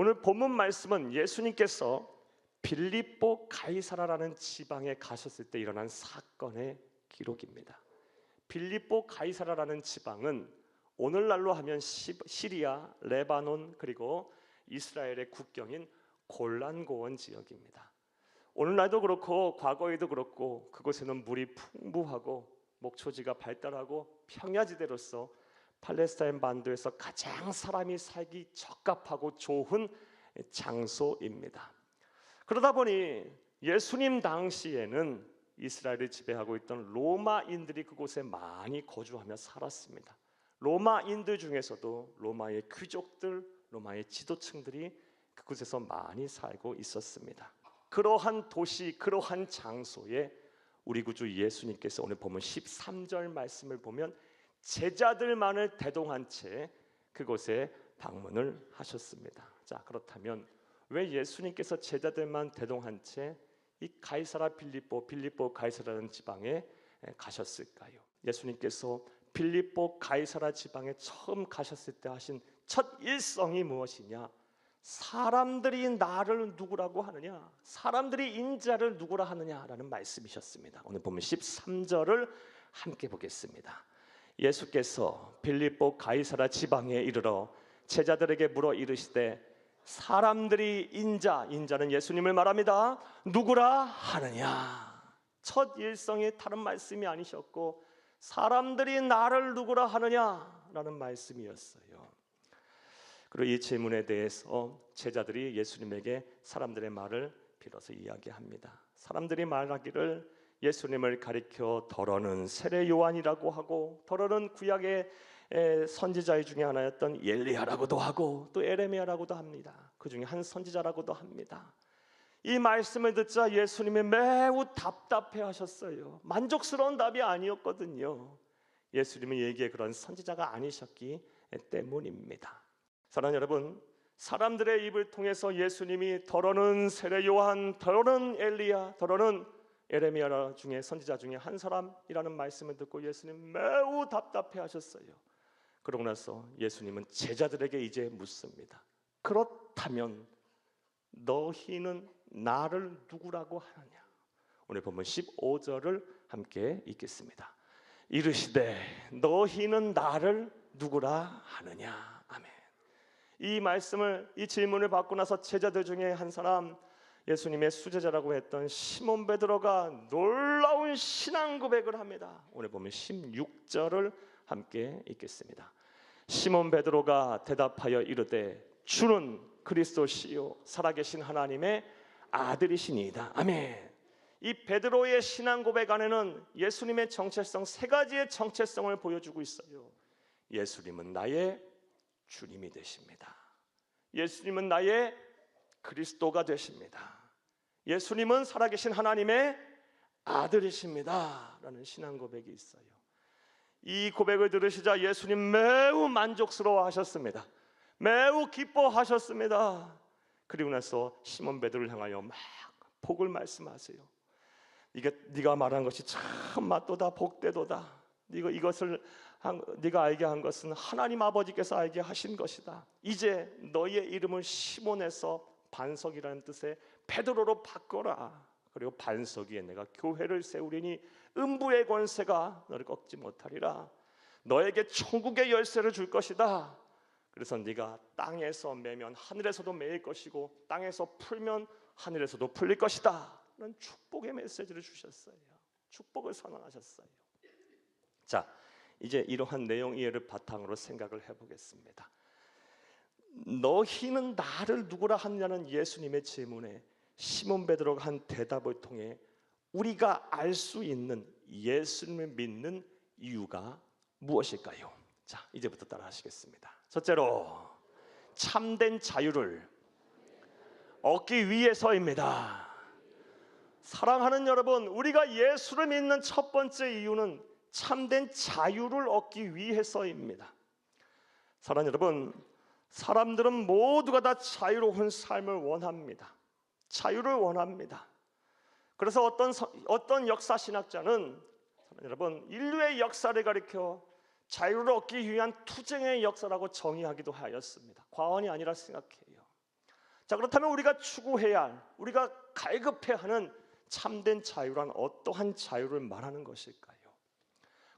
오늘 본문 말씀은 예수님께서 빌립보 가이사라라는 지방에 가셨을 때 일어난 사건의 기록입니다. 빌립보 가이사라라는 지방은 오늘날로 하면 시리아, 레바논 그리고 이스라엘의 국경인 골란고원 지역입니다. 오늘날도 그렇고 과거에도 그렇고 그곳에는 물이 풍부하고 목초지가 발달하고 평야지대로서 팔레스타인 반도에서 가장 사람이 살기 적합하고 좋은 장소입니다. 그러다 보니 예수님 당시에는 이스라엘을 지배하고 있던 로마인들이 그곳에 많이 거주하며 살았습니다. 로마인들 중에서도 로마의 귀족들, 로마의 지도층들이 그곳에서 많이 살고 있었습니다. 그러한 도시, 그러한 장소에 우리 구주 예수님께서 오늘 보면 13절 말씀을 보면 제자들만을 대동한 채 그곳에 방문을 하셨습니다. 자, 그렇다면 왜 예수님께서 제자들만 대동한 채 이 가이사라 빌립보 가이사라는 지방에 가셨을까요? 예수님께서 빌립보 가이사라 지방에 처음 가셨을 때 하신 첫 일성이 무엇이냐? 사람들이 나를 누구라고 하느냐? 사람들이 인자를 누구라 하느냐라는 말씀이셨습니다. 오늘 보면 13절을 함께 보겠습니다. 예수께서 빌립보 가이사라 지방에 이르러 제자들에게 물어 이르시되 사람들이 인자는 예수님을 말합니다. 누구라 하느냐? 첫 일성이 다른 말씀이 아니셨고 사람들이 나를 누구라 하느냐라는 말씀이었어요. 그리고 이 질문에 대해서 제자들이 예수님에게 사람들의 말을 빌어서 이야기합니다. 사람들이 말하기를 예수님을 가리켜 더러는 세례 요한이라고 하고 더러는 구약의 선지자 중에 하나였던 엘리야라고도 하고 또 에레미야라고도 합니다. 그 중에 한 선지자라고도 합니다. 이 말씀을 듣자 예수님이 매우 답답해하셨어요. 만족스러운 답이 아니었거든요. 예수님은 얘기에 그런 선지자가 아니셨기 때문입니다. 사랑하는 여러분, 사람들의 입을 통해서 예수님이 더러는 세례 요한, 더러는 엘리야, 더러는 에레미야 중에 선지자 중에 한 사람이라는 말씀을 듣고 예수님 매우 답답해하셨어요. 그러고 나서 예수님은 제자들에게 이제 묻습니다. 그렇다면 너희는 나를 누구라고 하느냐? 오늘 보면 15절을 함께 읽겠습니다. 이르시되 너희는 나를 누구라 하느냐? 아멘. 이 말씀을, 이 질문을 받고 나서 제자들 중에 한 사람, 예수님의 수제자라고 했던 시몬 베드로가 놀라운 신앙 고백을 합니다. 오늘 보면 16절을 함께 읽겠습니다. 시몬 베드로가 대답하여 이르되 주는 그리스도시요 살아계신 하나님의 아들이시니이다. 아멘. 이 베드로의 신앙 고백 안에는 예수님의 정체성, 세 가지의 정체성을 보여주고 있어요. 예수님은 나의 주님이 되십니다. 예수님은 나의 그리스도가 되십니다. 예수님은 살아계신 하나님의 아들이십니다 라는 신앙 고백이 있어요. 이 고백을 들으시자 예수님 매우 만족스러워 하셨습니다. 매우 기뻐하셨습니다. 그리고 나서 시몬 베드로를 향하여 막 복을 말씀하세요. 네가 말한 것이 참 맞도다, 복되도다. 네가 알게 한 것은 하나님 아버지께서 알게 하신 것이다. 이제 너의 이름을 시몬에서 반석이라는 뜻의 베드로로 바꿔라. 그리고 반석 위에 내가 교회를 세우리니 음부의 권세가 너를 꺾지 못하리라. 너에게 천국의 열쇠를 줄 것이다. 그래서 네가 땅에서 매면 하늘에서도 매일 것이고 땅에서 풀면 하늘에서도 풀릴 것이다. 이런 축복의 메시지를 주셨어요. 축복을 선언하셨어요. 자, 이제 이러한 내용 이해를 바탕으로 생각을 해보겠습니다. 너희는 나를 누구라 하느냐는 예수님의 질문에 시몬 베드로가 한 대답을 통해 우리가 알 수 있는 예수님을 믿는 이유가 무엇일까요? 자, 이제부터 따라 하시겠습니다. 첫째로 참된 자유를 얻기 위해서입니다. 사랑하는 여러분, 우리가 예수를 믿는 첫 번째 이유는 참된 자유를 얻기 위해서입니다. 사랑하는 여러분, 사람들은 모두가 다 자유로운 삶을 원합니다. 자유를 원합니다. 그래서 어떤 역사 신학자는 여러분 인류의 역사를 가리켜 자유를 얻기 위한 투쟁의 역사라고 정의하기도 하였습니다. 과언이 아니라 생각해요. 자, 그렇다면 우리가 추구해야 할, 우리가 갈급해야 하는 참된 자유란 어떠한 자유를 말하는 것일까요?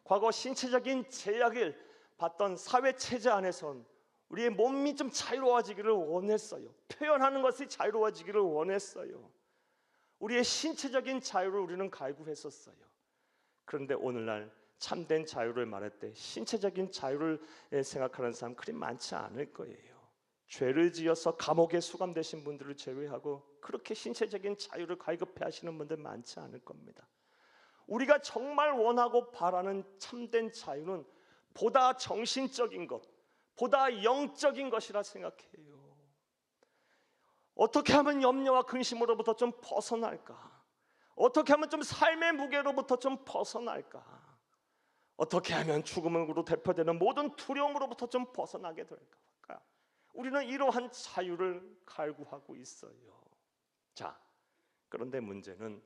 과거 신체적인 제약을 받던 사회 체제 안에선 우리의 몸이 좀 자유로워지기를 원했어요. 표현하는 것이 자유로워지기를 원했어요. 우리의 신체적인 자유를 우리는 갈구했었어요. 그런데 오늘날 참된 자유를 말할 때 신체적인 자유를 생각하는 사람 그리 많지 않을 거예요. 죄를 지어서 감옥에 수감되신 분들을 제외하고 그렇게 신체적인 자유를 갈급해 하시는 분들 많지 않을 겁니다. 우리가 정말 원하고 바라는 참된 자유는 보다 정신적인 것, 보다 영적인 것이라 생각해요. 어떻게 하면 염려와 근심으로부터 좀 벗어날까? 어떻게 하면 좀 삶의 무게로부터 좀 벗어날까? 어떻게 하면 죽음으로 대표되는 모든 두려움으로부터 좀 벗어나게 될까? 우리는 이러한 자유를 갈구하고 있어요. 자, 그런데 문제는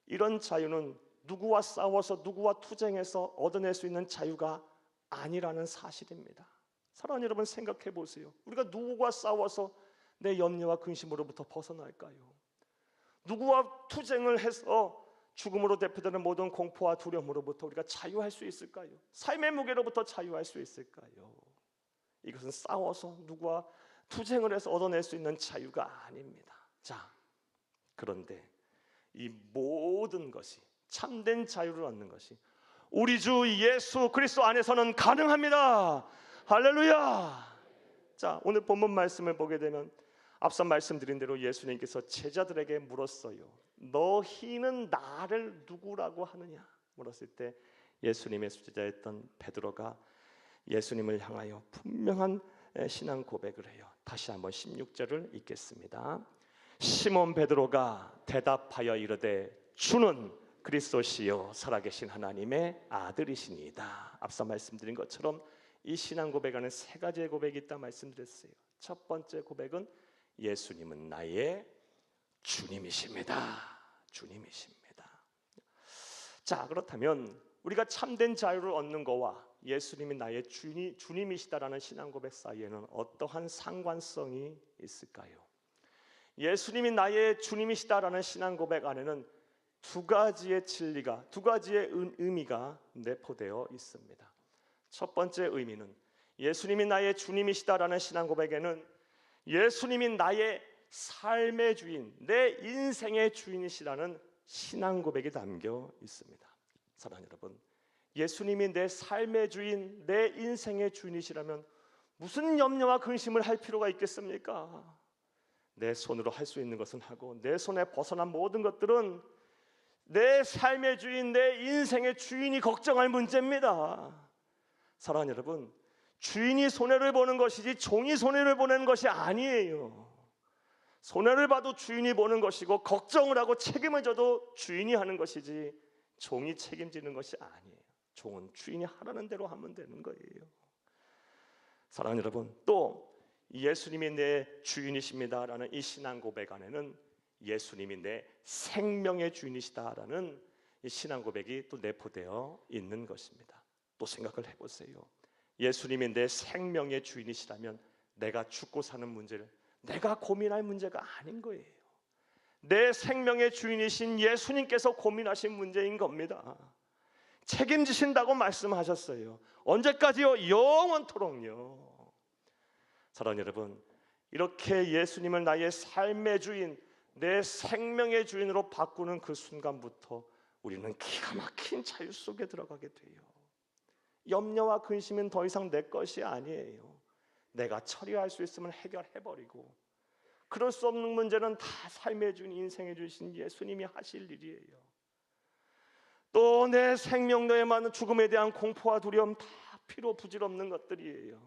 이런 자유는 누구와 싸워서 누구와 투쟁해서 얻어낼 수 있는 자유가 아니라는 사실입니다. 사랑하는 여러분, 생각해 보세요. 우리가 누구와 싸워서 내 염려와 근심으로부터 벗어날까요? 누구와 투쟁을 해서 죽음으로 대표되는 모든 공포와 두려움으로부터 우리가 자유할 수 있을까요? 삶의 무게로부터 자유할 수 있을까요? 이것은 싸워서 누구와 투쟁을 해서 얻어낼 수 있는 자유가 아닙니다. 자, 그런데 이 모든 것이 참된 자유를 얻는 것이 우리 주 예수 그리스도 안에서는 가능합니다. 할렐루야. 자, 오늘 본문 말씀을 보게 되면 앞서 말씀드린 대로 예수님께서 제자들에게 물었어요. 너희는 나를 누구라고 하느냐? 물었을 때 예수님의 수제자였던 베드로가 예수님을 향하여 분명한 신앙 고백을 해요. 다시 한번 16절을 읽겠습니다. 시몬 베드로가 대답하여 이르되 주는 그리스도시요 살아계신 하나님의 아들이시니이다. 앞서 말씀드린 것처럼 이 신앙 고백 안에 세 가지의 고백이 있다 말씀드렸어요. 첫 번째 고백은 예수님은 나의 주님이십니다. 주님이십니다. 자, 그렇다면 우리가 참된 자유를 얻는 것과 예수님이 나의 주님이시다라는 신앙 고백 사이에는 어떠한 상관성이 있을까요? 예수님이 나의 주님이시다라는 신앙 고백 안에는 두 가지의 진리가, 두 가지의 의미가 내포되어 있습니다. 첫 번째 의미는 예수님이 나의 주님이시다라는 신앙 고백에는 예수님이 나의 삶의 주인, 내 인생의 주인이시라는 신앙 고백이 담겨 있습니다. 사랑하는 여러분, 예수님이 내 삶의 주인, 내 인생의 주인이시라면 무슨 염려와 근심을 할 필요가 있겠습니까? 내 손으로 할 수 있는 것은 하고 내 손에 벗어난 모든 것들은 내 삶의 주인, 내 인생의 주인이 걱정할 문제입니다. 사랑하는 여러분, 주인이 손해를 보는 것이지 종이 손해를 보는 것이 아니에요. 손해를 봐도 주인이 보는 것이고 걱정을 하고 책임을 져도 주인이 하는 것이지 종이 책임지는 것이 아니에요. 종은 주인이 하라는 대로 하면 되는 거예요. 사랑하는 여러분, 또 예수님이 내 주인이십니다라는 이 신앙 고백 안에는 예수님이 내 생명의 주인이시다라는 이 신앙 고백이 또 내포되어 있는 것입니다. 또 생각을 해보세요. 예수님이 내 생명의 주인이시라면 내가 죽고 사는 문제를 내가 고민할 문제가 아닌 거예요. 내 생명의 주인이신 예수님께서 고민하신 문제인 겁니다. 책임지신다고 말씀하셨어요. 언제까지요? 영원토록요. 사랑하는 여러분, 이렇게 예수님을 나의 삶의 주인, 내 생명의 주인으로 바꾸는 그 순간부터 우리는 기가 막힌 자유 속에 들어가게 돼요. 염려와 근심은 더 이상 내 것이 아니에요. 내가 처리할 수 있으면 해결해버리고 그럴 수 없는 문제는 다 삶의 주인, 인생의 주신 예수님이 하실 일이에요. 또 내 생명도에 많은 죽음에 대한 공포와 두려움 다 필요 부질없는 것들이에요.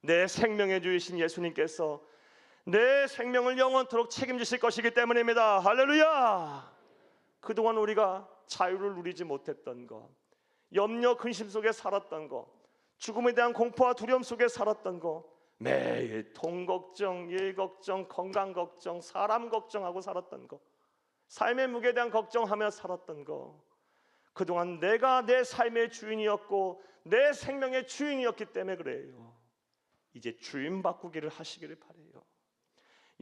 내 생명의 주이신 예수님께서 내 생명을 영원토록 책임지실 것이기 때문입니다. 할렐루야. 그동안 우리가 자유를 누리지 못했던 것, 염려 근심 속에 살았던 것, 죽음에 대한 공포와 두려움 속에 살았던 것, 매일 돈 걱정, 일 걱정, 건강 걱정, 사람 걱정하고 살았던 것, 삶의 무게에 대한 걱정하며 살았던 것, 그동안 내가 내 삶의 주인이었고 내 생명의 주인이었기 때문에 그래요. 이제 주인 바꾸기를 하시기를 바라요.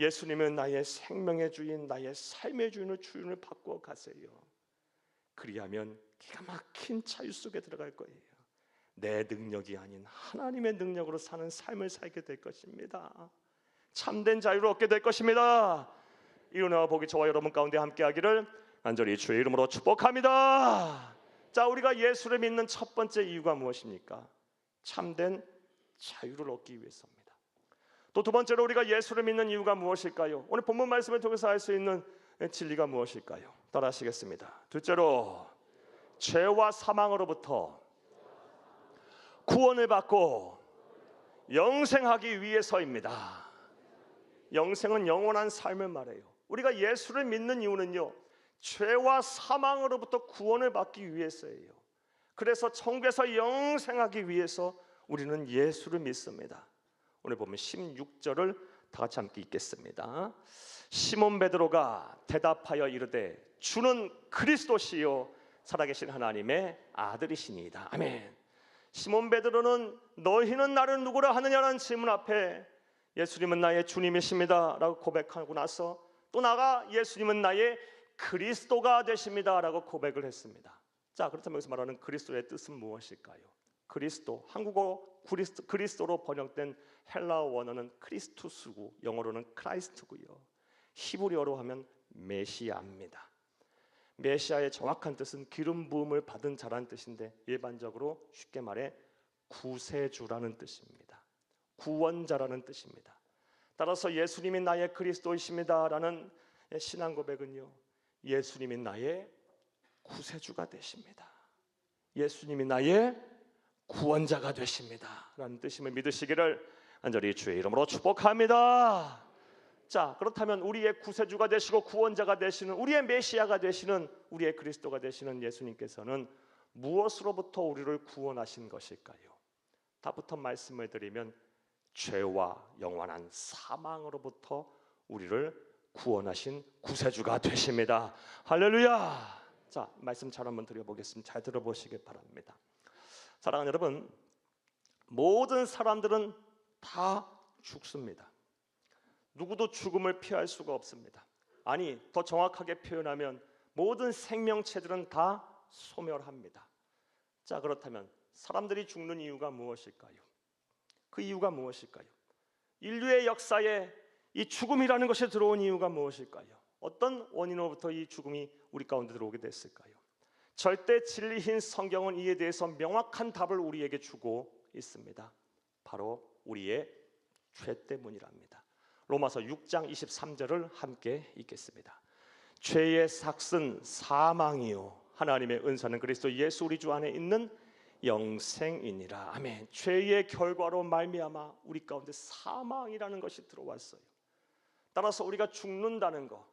예수님은 나의 생명의 주인, 나의 삶의 주인을 바꾸어 가세요. 그리하면 기가 막힌 자유 속에 들어갈 거예요. 내 능력이 아닌 하나님의 능력으로 사는 삶을 살게 될 것입니다. 참된 자유를 얻게 될 것입니다. 이 은혜와 복이 저와 여러분 가운데 함께하기를 간절히 주의 이름으로 축복합니다. 자, 우리가 예수를 믿는 첫 번째 이유가 무엇입니까? 참된 자유를 얻기 위해서입니다. 또 두 번째로 우리가 예수를 믿는 이유가 무엇일까요? 오늘 본문 말씀을 통해서 알 수 있는 진리가 무엇일까요? 따라하시겠습니다. 둘째로 죄와 사망으로부터 구원을 받고 영생하기 위해서입니다. 영생은 영원한 삶을 말해요. 우리가 예수를 믿는 이유는요, 죄와 사망으로부터 구원을 받기 위해서예요. 그래서 천국에서 영생하기 위해서 우리는 예수를 믿습니다. 오늘 보면 16절을 다 같이 함께 읽겠습니다. 시몬 베드로가 대답하여 이르되 주는 그리스도시요 살아계신 하나님의 아들이시니이다. 아멘. 시몬 베드로는 너희는 나를 누구라 하느냐는 질문 앞에 예수님은 나의 주님이십니다 라고 고백하고 나서 또 나가 예수님은 나의 그리스도가 되십니다 라고 고백을 했습니다. 자, 그렇다면 여기서 말하는 그리스도의 뜻은 무엇일까요? 그리스도, 한국어 그리스도로 번역된 헬라어 원어는 크리스투스고 영어로는 크라이스트고요. 히브리어로 하면 메시아입니다. 메시아의 정확한 뜻은 기름 부음을 받은 자라는 뜻인데 일반적으로 쉽게 말해 구세주라는 뜻입니다. 구원자라는 뜻입니다. 따라서 예수님이 나의 그리스도이십니다라는 신앙 고백은요, 예수님이 나의 구세주가 되십니다. 예수님이 나의 구원자가 되십니다 라는 뜻임을 믿으시기를 간절히 주의 이름으로 축복합니다. 자, 그렇다면 우리의 구세주가 되시고 구원자가 되시는, 우리의 메시아가 되시는, 우리의 그리스도가 되시는 예수님께서는 무엇으로부터 우리를 구원하신 것일까요? 답부터 말씀을 드리면 죄와 영원한 사망으로부터 우리를 구원하신 구세주가 되십니다. 할렐루야. 자, 말씀 잘 한번 드려보겠습니다. 잘 들어보시길 바랍니다. 사랑하는 여러분, 모든 사람들은 다 죽습니다. 누구도 죽음을 피할 수가 없습니다. 아니, 더 정확하게 표현하면 모든 생명체들은 다 소멸합니다. 자, 그렇다면 사람들이 죽는 이유가 무엇일까요? 그 이유가 무엇일까요? 인류의 역사에 이 죽음이라는 것이 들어온 이유가 무엇일까요? 어떤 원인으로부터 이 죽음이 우리 가운데 들어오게 됐을까요? 절대 진리인 성경은 이에 대해서 명확한 답을 우리에게 주고 있습니다. 바로 우리의 죄 때문이랍니다. 로마서 6장 23절을 함께 읽겠습니다. 죄의 삭은 사망이요 하나님의 은사는 그리스도 예수 우리 주 안에 있는 영생이니라. 아멘. 죄의 결과로 말미암아 우리 가운데 사망이라는 것이 들어왔어요. 따라서 우리가 죽는다는 것,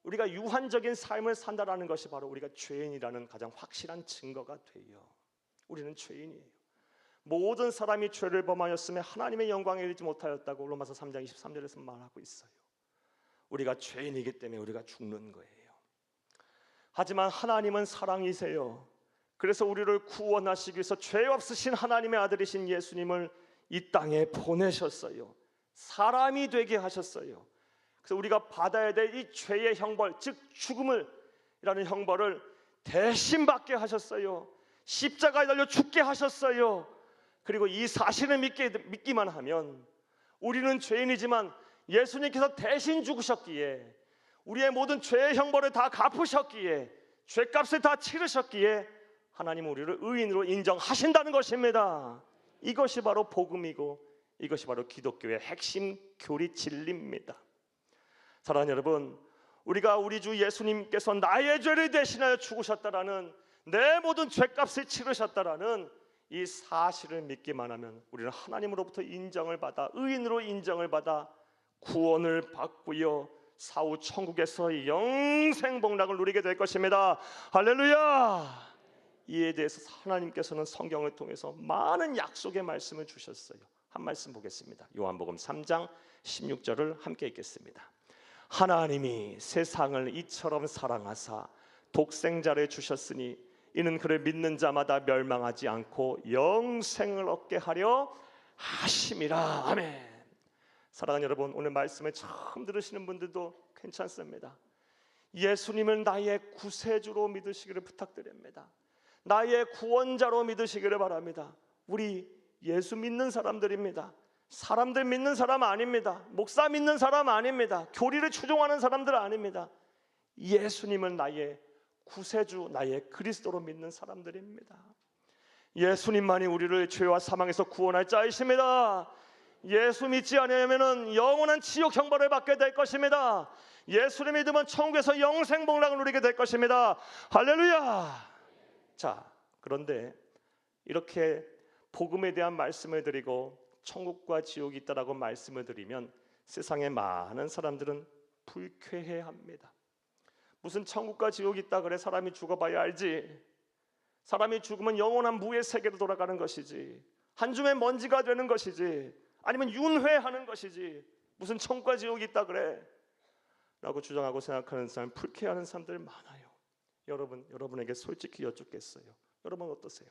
우리가 유한적인 삶을 산다라는 것이 바로 우리가 죄인이라는 가장 확실한 증거가 돼요. 우리는 죄인이에요. 모든 사람이 죄를 범하였으며 하나님의 영광에 이르지 못하였다고 로마서 3장 23절에서 말하고 있어요. 우리가 죄인이기 때문에 우리가 죽는 거예요. 하지만 하나님은 사랑이세요. 그래서 우리를 구원하시기 위해서 죄 없으신 하나님의 아들이신 예수님을 이 땅에 보내셨어요. 사람이 되게 하셨어요. 그래서 우리가 받아야 될 이 죄의 형벌, 즉 죽음이라는 형벌을 대신 받게 하셨어요. 십자가에 달려 죽게 하셨어요. 그리고 이 사실을 믿기만 하면 우리는 죄인이지만 예수님께서 대신 죽으셨기에, 우리의 모든 죄의 형벌을 다 갚으셨기에, 죄값을 다 치르셨기에 하나님은 우리를 의인으로 인정하신다는 것입니다. 이것이 바로 복음이고 이것이 바로 기독교의 핵심 교리 진리입니다. 사랑하는 여러분, 우리가 우리 주 예수님께서 나의 죄를 대신하여 죽으셨다라는, 내 모든 죄값을 치르셨다라는 이 사실을 믿기만 하면 우리는 하나님으로부터 인정을 받아, 의인으로 인정을 받아 구원을 받고요, 사후 천국에서 영생 복락을 누리게 될 것입니다. 할렐루야. 이에 대해서 하나님께서는 성경을 통해서 많은 약속의 말씀을 주셨어요. 한 말씀 보겠습니다. 요한복음 3장 16절을 함께 읽겠습니다. 하나님이 세상을 이처럼 사랑하사 독생자를 주셨으니 이는 그를 믿는 자마다 멸망하지 않고 영생을 얻게 하려 하심이라. 아멘. 사랑하는 여러분, 오늘 말씀을 처음 들으시는 분들도 괜찮습니다. 예수님을 나의 구세주로 믿으시기를 부탁드립니다. 나의 구원자로 믿으시기를 바랍니다. 우리 예수 믿는 사람들입니다. 사람들 믿는 사람 아닙니다. 목사 믿는 사람 아닙니다. 교리를 추종하는 사람들 아닙니다. 예수님을 나의 구세주, 나의 그리스도로 믿는 사람들입니다. 예수님만이 우리를 죄와 사망에서 구원할 자이십니다. 예수 믿지 않으면 영원한 지옥 형벌을 받게 될 것입니다. 예수를 믿으면 천국에서 영생 복락을 누리게 될 것입니다. 할렐루야. 자, 그런데 이렇게 복음에 대한 말씀을 드리고 천국과 지옥이 있다라고 말씀을 드리면 세상의 많은 사람들은 불쾌해합니다. 무슨 천국과 지옥이 있다 그래? 사람이 죽어봐야 알지. 사람이 죽으면 영원한 무의 세계로 돌아가는 것이지, 한 줌의 먼지가 되는 것이지, 아니면 윤회하는 것이지, 무슨 천국과 지옥이 있다 그래? 라고 주장하고 생각하는 사람, 불쾌해하는 사람들 많아요. 여러분에게 솔직히 여쭙겠어요. 여러분 어떠세요?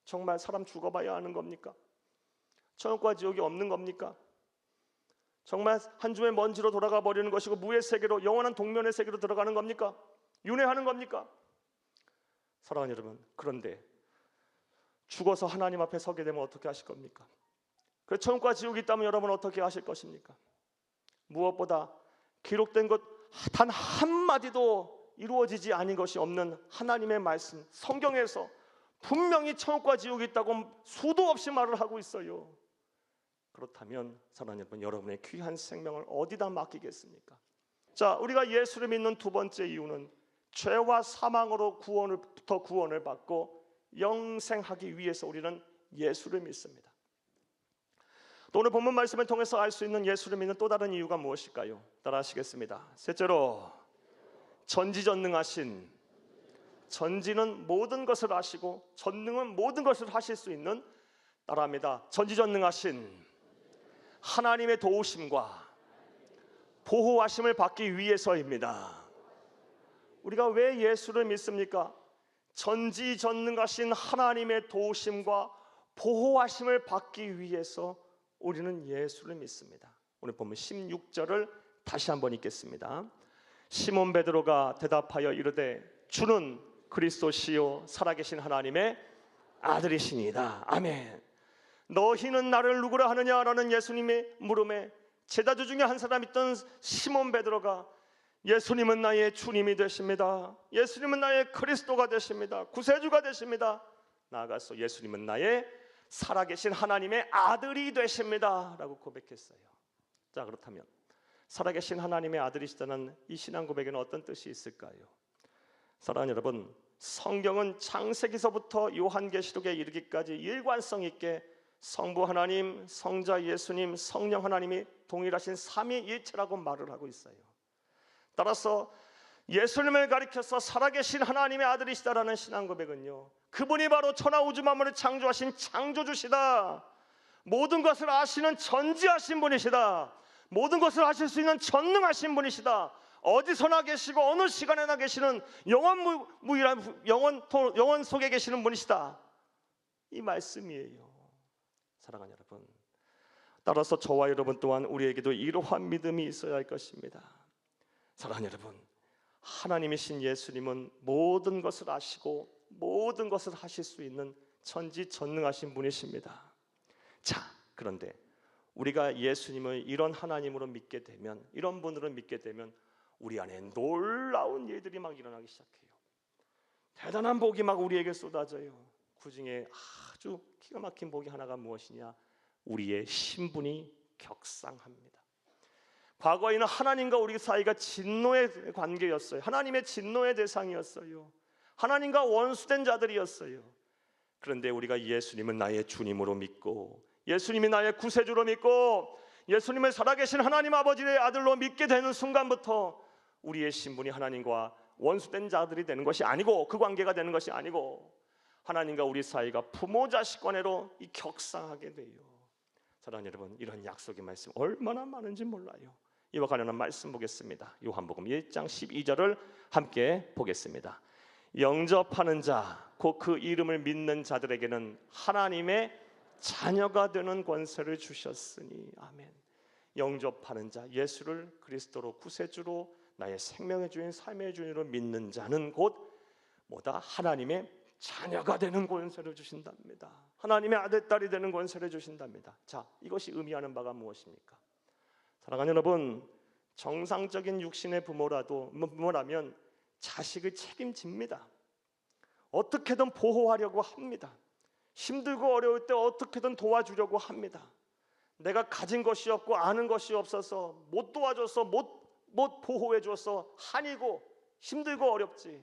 정말 사람 죽어봐야 하는 겁니까? 천국과 지옥이 없는 겁니까? 정말 한 줌의 먼지로 돌아가 버리는 것이고 무의 세계로, 영원한 동면의 세계로 들어가는 겁니까? 윤회하는 겁니까? 사랑하는 여러분, 그런데 죽어서 하나님 앞에 서게 되면 어떻게 하실 겁니까? 그 천국과 지옥이 있다면 여러분 어떻게 하실 것입니까? 무엇보다 기록된 것 단 한마디도 이루어지지 않은 것이 없는 하나님의 말씀, 성경에서 분명히 천국과 지옥이 있다고 수도 없이 말을 하고 있어요. 그렇다면 사랑하는 여러분, 여러분의 귀한 생명을 어디다 맡기겠습니까? 자, 우리가 예수를 믿는 두 번째 이유는 죄와 사망으로부터 구원을 받고 영생하기 위해서 우리는 예수를 믿습니다. 또 오늘 본문 말씀을 통해서 알 수 있는 예수를 믿는 또 다른 이유가 무엇일까요? 따라 하시겠습니다. 셋째로, 전지전능하신, 전지는 모든 것을 아시고 전능은 모든 것을 하실 수 있는, 따라합니다. 전지전능하신 하나님의 도우심과 보호하심을 받기 위해서입니다. 우리가 왜 예수를 믿습니까? 전지전능하신 하나님의 도우심과 보호하심을 받기 위해서 우리는 예수를 믿습니다. 오늘 보면 16절을 다시 한번 읽겠습니다. 시몬 베드로가 대답하여 이르되 주는 그리스도시요 살아계신 하나님의 아들이시니이다. 아멘. 너희는 나를 누구라 하느냐라는 예수님의 물음에 제자들 중에 한 사람 있던 시몬 베드로가 예수님은 나의 주님이 되십니다. 예수님은 나의 그리스도가 되십니다. 구세주가 되십니다. 나아가서 예수님은 나의 살아계신 하나님의 아들이 되십니다 라고 고백했어요. 자, 그렇다면 살아계신 하나님의 아들이시다는 이 신앙 고백에는 어떤 뜻이 있을까요? 사랑하는 여러분, 성경은 창세기서부터 요한계시록에 이르기까지 일관성 있게 성부 하나님, 성자 예수님, 성령 하나님이 동일하신 삼위일체라고 말을 하고 있어요. 따라서 예수님을 가리켜서 살아계신 하나님의 아들이시다라는 신앙 고백은요, 그분이 바로 천하 우주 만물을 창조하신 창조주시다, 모든 것을 아시는 전지하신 분이시다, 모든 것을 하실 수 있는 전능하신 분이시다, 어디서나 계시고 어느 시간에나 계시는 영원무일한 영원 속에 계시는 분이시다, 이 말씀이에요. 사랑하는 여러분, 따라서 저와 여러분 또한 우리에게도 이러한 믿음이 있어야 할 것입니다. 사랑하는 여러분, 하나님이신 예수님은 모든 것을 아시고 모든 것을 하실 수 있는 전지전능하신 분이십니다. 자, 그런데 우리가 예수님을 이런 하나님으로 믿게 되면, 이런 분으로 믿게 되면 우리 안에 놀라운 일들이 막 일어나기 시작해요. 대단한 복이 막 우리에게 쏟아져요. 그 중에 아주 기가 막힌 복이 하나가 무엇이냐? 우리의 신분이 격상합니다. 과거에는 하나님과 우리 사이가 진노의 관계였어요. 하나님의 진노의 대상이었어요. 하나님과 원수된 자들이었어요. 그런데 우리가 예수님은 나의 주님으로 믿고, 예수님이 나의 구세주로 믿고, 예수님을 살아계신 하나님 아버지의 아들로 믿게 되는 순간부터 우리의 신분이 하나님과 원수된 자들이 되는 것이 아니고, 그 관계가 되는 것이 아니고, 하나님과 우리 사이가 부모 자식 관계로 이 격상하게 돼요. 사랑하는 여러분, 이런 약속의 말씀 얼마나 많은지 몰라요. 이와 관련한 말씀 보겠습니다. 요한복음 1장 12절을 함께 보겠습니다. 영접하는 자, 곧 그 이름을 믿는 자들에게는 하나님의 자녀가 되는 권세를 주셨으니. 아멘. 영접하는 자, 예수를 그리스도로 구세주로 나의 생명의 주인, 삶의 주인으로 믿는 자는 곧 뭐다? 하나님의 자녀가 되는 권세를 주신답니다. 하나님의 아들, 딸이 되는 권세를 주신답니다. 자, 이것이 의미하는 바가 무엇입니까? 사랑하는 여러분, 정상적인 육신의 부모라면 자식을 책임집니다. 어떻게든 보호하려고 합니다. 힘들고 어려울 때 어떻게든 도와주려고 합니다. 내가 가진 것이 없고 아는 것이 없어서 못 도와줘서 못 보호해줘서 한이고 힘들고 어렵지.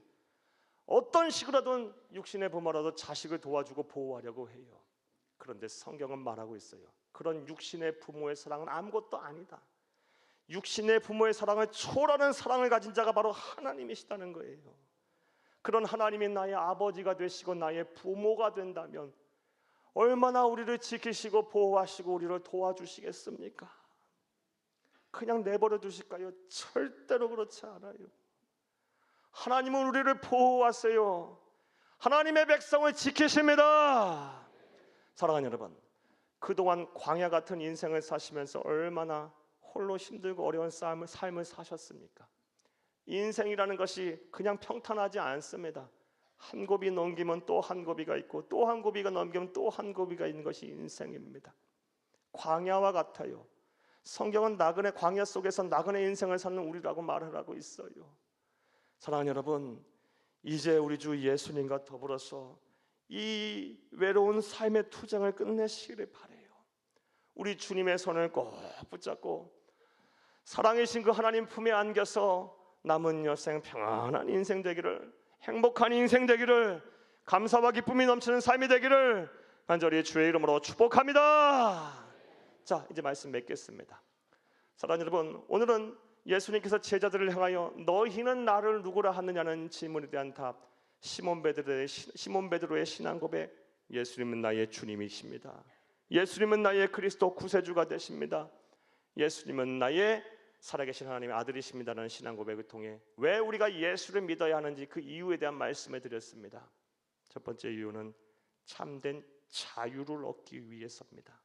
어떤 식으로든 육신의 부모라도 자식을 도와주고 보호하려고 해요. 그런데 성경은 말하고 있어요. 그런 육신의 부모의 사랑은 아무것도 아니다. 육신의 부모의 사랑을 초월하는 사랑을 가진 자가 바로 하나님이시다는 거예요. 그런 하나님이 나의 아버지가 되시고 나의 부모가 된다면 얼마나 우리를 지키시고 보호하시고 우리를 도와주시겠습니까? 그냥 내버려 두실까요? 절대로 그렇지 않아요. 하나님은 우리를 보호하세요. 하나님의 백성을 지키십니다. 사랑하는 여러분, 그동안 광야 같은 인생을 사시면서 얼마나 홀로 힘들고 어려운 삶을 사셨습니까? 인생이라는 것이 그냥 평탄하지 않습니다. 한 고비 넘기면 또 한 고비가 있고 또 한 고비가 넘기면 또 한 고비가 있는 것이 인생입니다. 광야와 같아요. 성경은 나그네 광야 속에서 나그네 인생을 사는 우리라고 말을 하고 있어요. 사랑하는 여러분, 이제 우리 주 예수님과 더불어서 이 외로운 삶의 투쟁을 끝내시기를 바라요. 우리 주님의 손을 꼭 붙잡고 사랑이신 그 하나님 품에 안겨서 남은 여생 평안한 인생 되기를, 행복한 인생 되기를, 감사와 기쁨이 넘치는 삶이 되기를 간절히 주의 이름으로 축복합니다. 자, 이제 말씀 맺겠습니다. 사랑하는 여러분, 오늘은 예수님께서 제자들을 향하여 너희는 나를 누구라 하느냐는 질문에 대한 답, 시몬 베드로의 신앙 고백, 예수님은 나의 주님이십니다. 예수님은 나의 그리스도 구세주가 되십니다. 예수님은 나의 살아계신 하나님의 아들이십니다라는 신앙 고백을 통해 왜 우리가 예수를 믿어야 하는지 그 이유에 대한 말씀을 드렸습니다. 첫 번째 이유는 참된 자유를 얻기 위해서입니다.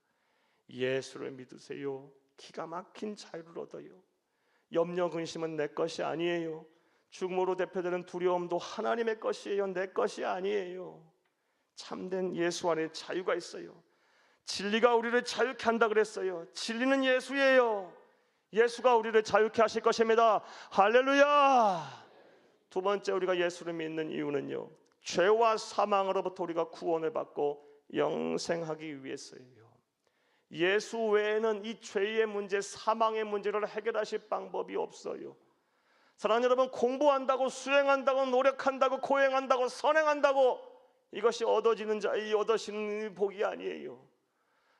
예수를 믿으세요. 기가 막힌 자유를 얻어요. 염려 근심은 내 것이 아니에요. 죽음으로 대표되는 두려움도 하나님의 것이에요. 내 것이 아니에요. 참된 예수 안에 자유가 있어요. 진리가 우리를 자유케 한다 그랬어요. 진리는 예수예요. 예수가 우리를 자유케 하실 것입니다. 할렐루야. 두 번째, 우리가 예수를 믿는 이유는요, 죄와 사망으로부터 우리가 구원을 받고 영생하기 위해서예요. 예수 외에는 이 죄의 문제, 사망의 문제를 해결하실 방법이 없어요. 사랑하는 여러분, 공부한다고, 수행한다고, 노력한다고, 고행한다고, 선행한다고 이것이 얻어지는 복이 아니에요.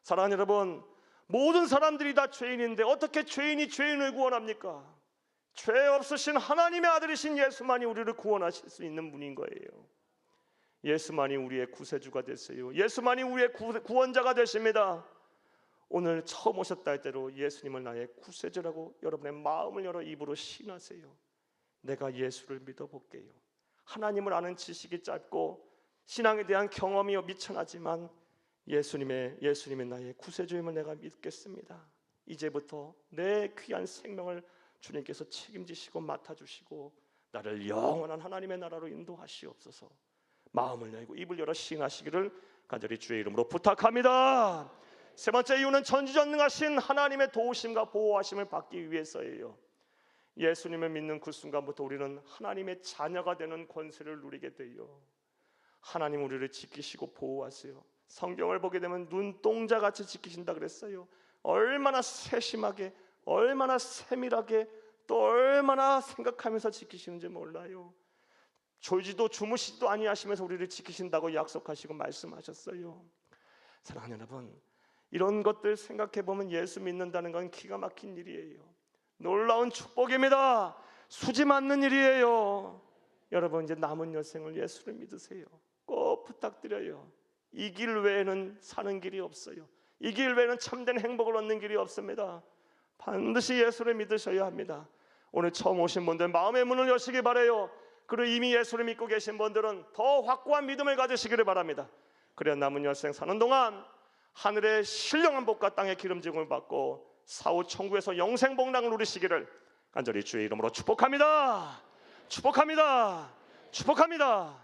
사랑하는 여러분, 모든 사람들이 다 죄인인데 어떻게 죄인이 죄인을 구원합니까? 죄 없으신 하나님의 아들이신 예수만이 우리를 구원하실 수 있는 분인 거예요. 예수만이 우리의 구세주가 됐어요. 예수만이 우리의 구원자가 되십니다. 오늘 처음 오셨다 할 때로 예수님을 나의 구세주라고 여러분의 마음을 열어 입으로 신하세요. 내가 예수를 믿어볼게요. 하나님을 아는 지식이 짧고 신앙에 대한 경험이 미천하지만 예수님의 나의 구세주임을 내가 믿겠습니다. 이제부터 내 귀한 생명을 주님께서 책임지시고 맡아주시고 나를 영원한 하나님의 나라로 인도하시옵소서. 마음을 열고 입을 열어 시인하시기를 간절히 주의 이름으로 부탁합니다. 세 번째 이유는 전지전능하신 하나님의 도우심과 보호하심을 받기 위해서예요. 예수님을 믿는 그 순간부터 우리는 하나님의 자녀가 되는 권세를 누리게 돼요. 하나님 우리를 지키시고 보호하세요. 성경을 보게 되면 눈동자같이 지키신다 그랬어요. 얼마나 세심하게, 얼마나 세밀하게, 또 얼마나 생각하면서 지키시는지 몰라요. 졸지도 주무시지도 아니하시면서 우리를 지키신다고 약속하시고 말씀하셨어요. 사랑하는 여러분, 이런 것들 생각해 보면 예수 믿는다는 건 기가 막힌 일이에요. 놀라운 축복입니다. 수지 맞는 일이에요. 여러분, 이제 남은 여생을 예수를 믿으세요. 꼭 부탁드려요. 이 길 외에는 사는 길이 없어요. 이 길 외에는 참된 행복을 얻는 길이 없습니다. 반드시 예수를 믿으셔야 합니다. 오늘 처음 오신 분들 마음의 문을 여시기 바라요. 그리고 이미 예수를 믿고 계신 분들은 더 확고한 믿음을 가지시기를 바랍니다. 그래야 남은 여생 사는 동안 하늘의 신령한 복과 땅의 기름짐을 받고 사후 천국에서 영생 복락을 누리시기를 간절히 주의 이름으로 축복합니다. 축복합니다. 축복합니다.